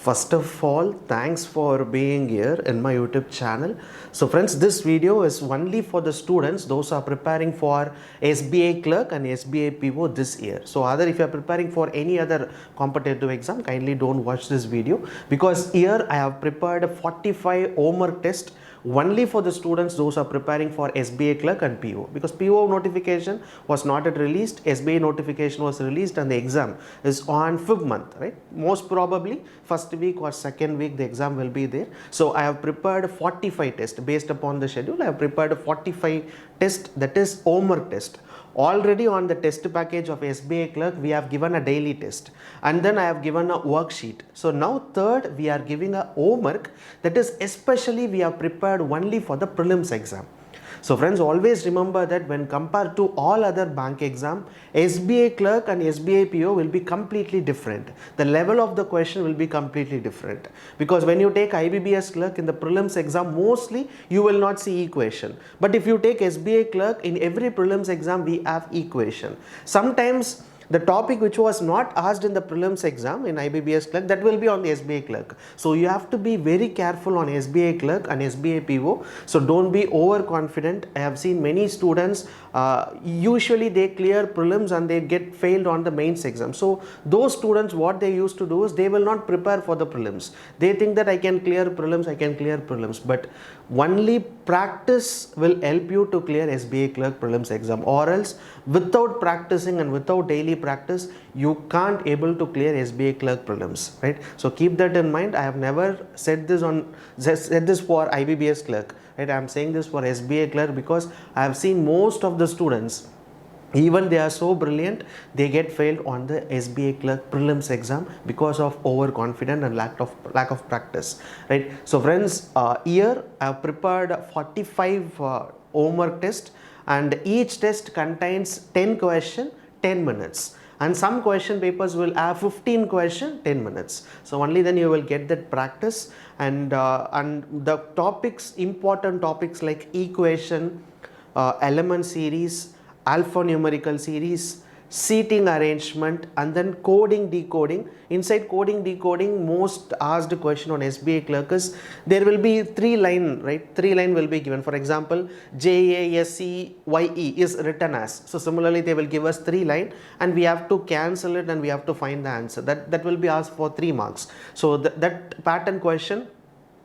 First of all, thanks for being here in my YouTube channel. So friends, this video is only for the students, those are preparing for SBI CLERK and SBI PO this year. So other, if you are preparing for any other competitive exam, kindly don't watch this video, because here I have prepared a 45 homework test only for the students those are preparing for SBI CLERK and PO, because PO notification was not yet released, SBI notification was released, and the exam is on 5th month, right? Most probably first week or second week the exam will be there. So I have prepared 45 tests based upon the schedule. I have prepared a 45 test, that is homework test. Already on the test package of SBI CLERK, we have given a daily test, and then I have given a worksheet. So now third, we are giving a homework, that is especially we have prepared only for the prelims exam. So friends, always remember that when compared to all other bank exam, SBI CLERK and SBI PO will be completely different. The level of the question will be completely different, because when you take IBBS CLERK in the prelims exam, mostly you will not see equation. But if you take SBI CLERK, in every prelims exam we have equation. Sometimes the topic which was not asked in the prelims exam in IBBS CLERK, that will be on the SBI CLERK. So you have to be very careful on SBI CLERK and SBI PO. So don't be overconfident. I have seen many students, usually they clear prelims and they get failed on the mains exam. So those students, what they used to do is they will not prepare for the prelims. They think that I can clear prelims, but only practice will help you to clear SBI CLERK prelims exam, or else without practicing and without daily practice you can't able to clear SBI CLERK prelims, right? So keep that in mind. I have never said this for IBBS CLERK, right? I am saying this for SBI CLERK because I have seen most of the students, even they are so brilliant, they get failed on the SBI CLERK prelims exam because of overconfidence and lack of practice, right? So friends, here I have prepared 45 homework test, and each test contains 10 questions, 10 minutes, and some question papers will have 15 questions, 10 minutes. So only then you will get that practice, and the topics, important topics like equation, element series, alphanumerical series, seating arrangement, and then coding decoding. Inside coding decoding, most asked question on SBI CLERK is there will be 3 line, right? 3 line will be given. For example, JASEYE is written as. So similarly they will give us 3 line, and we have to cancel it and we have to find the answer. That will be asked for 3 marks. So that pattern question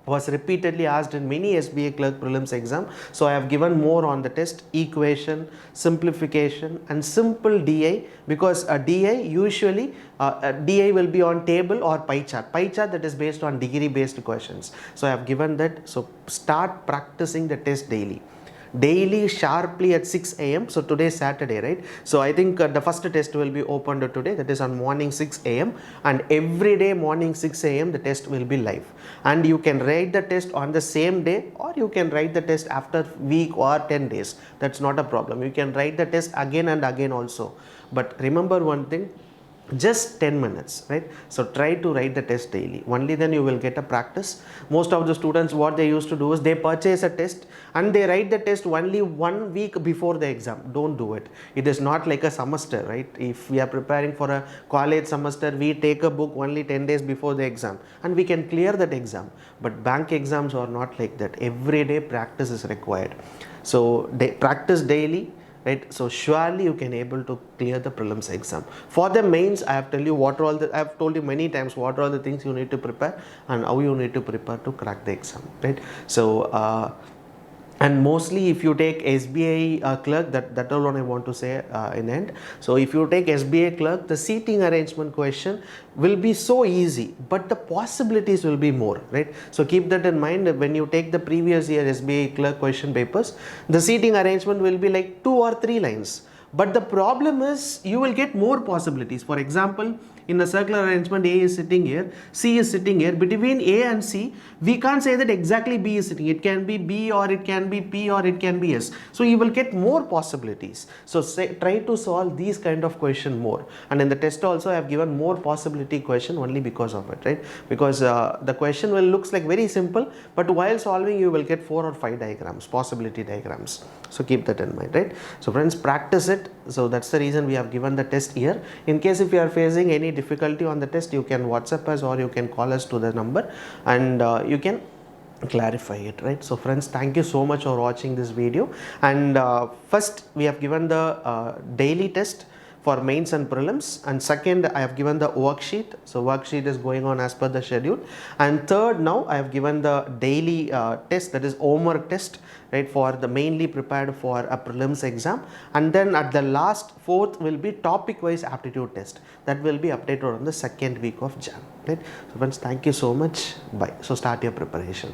was repeatedly asked in many SBI CLERK prelims exam. So I have given more on the test: equation, simplification, and simple DI, because a DI usually a DI will be on table or pie chart. Pie chart, that is based on degree based questions. So I have given that. So start practicing the test daily sharply at 6 a.m. So today is Saturday, right? So I think the first test will be opened today, that is on morning 6 a.m. and every day morning 6 a.m. the test will be live, and you can write the test on the same day, or you can write the test after week or 10 days. That's not a problem. You can write the test again and again also. But remember one thing, just 10 minutes, right? So try to write the test daily. Only then you will get a practice. Most of the students, what they used to do is they purchase a test and they write the test only 1 week before the exam. Don't do it. It is not like a semester, right? If we are preparing for a college semester, we take a book only 10 days before the exam and we can clear that exam. But bank exams are not like that. Every day practice is required. So practice daily, right? So surely you can able to clear the prelims exam. For the mains, I have told you many times what are all the things you need to prepare and how you need to prepare to crack the exam, right? So and mostly if you take SBI CLERK, that all I want to say in end. So if you take SBI CLERK, the seating arrangement question will be so easy, but the possibilities will be more, right? So keep that in mind. When you take the previous year SBI CLERK question papers, the seating arrangement will be like 2 or 3 lines. But the problem is you will get more possibilities. For example, in the circular arrangement, A is sitting here, C is sitting here. Between A and C, we can't say that exactly B is sitting. It can be B, or it can be P, or it can be S. So you will get more possibilities. So try to solve these kind of question more. And in the test also, I have given more possibility question only because of it, right? Because the question will looks like very simple, but while solving you will get 4 or 5 diagrams, possibility diagrams. So keep that in mind, right? So friends, practice it. So that's the reason we have given the test here. In case if you are facing any difficulty on the test, you can WhatsApp us or you can call us to the number, and you can clarify it, right? So friends, thank you so much for watching this video. And first we have given the daily test for mains and prelims, and second I have given the worksheet. So worksheet is going on as per the schedule, and third, now I have given the daily test, that is homework test, right, for the mainly prepared for a prelims exam. And then at the last, fourth will be topic wise aptitude test, that will be updated on the second week of Jan, right? So friends, thank you so much. Bye. So start your preparation.